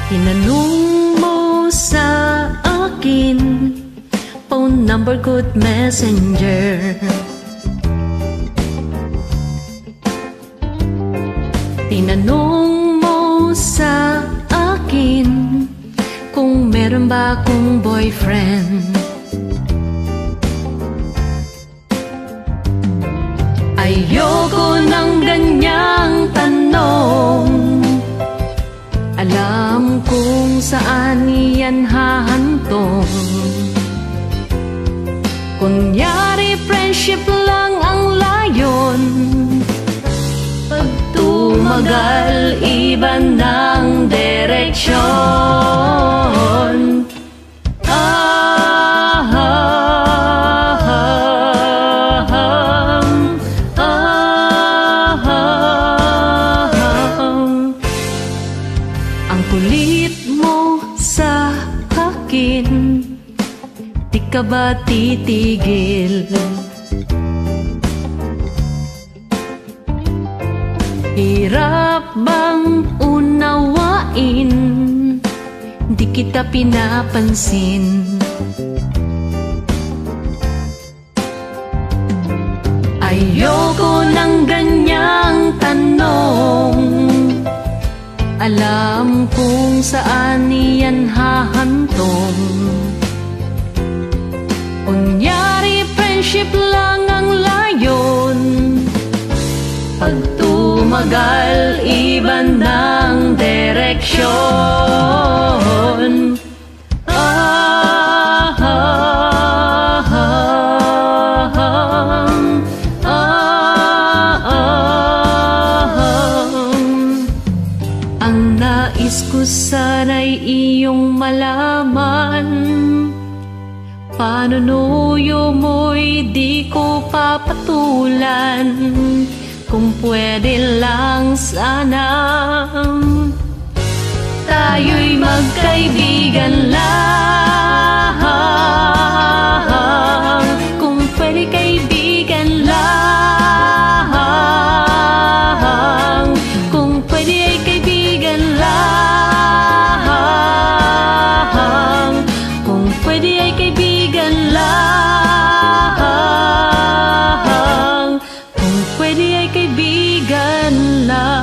Tinanong mo sa akin, phone number, good messenger. Tinanong mo sa akin kung meron ba akong boyfriend. Ayoko ng ganyang tanong, alam kung saan yan hahantong. Kunyari friendship lang ang layon, pag tumagal iba ng direksyon. Ang kulit mo sa akin, di ka ba titigil? Hirap bang unawain, di kita pinapansin? Ayoko ng ganyang tanong, alam kung saan yan hahantong. Kunyari friendship lang ang layon, pag tumagal iba ng direksyon. Ang nais ko sana'y iyong malaman, panunuyo mo'y di ko papatulan. Kung pwede lang sana tayo'y magkaibigan lang. Kung pwede kaibigan lang, kung pwede ay kaibigan lang, kung pwede ay kaibigan lang, kung pwede ay kaibigan lang.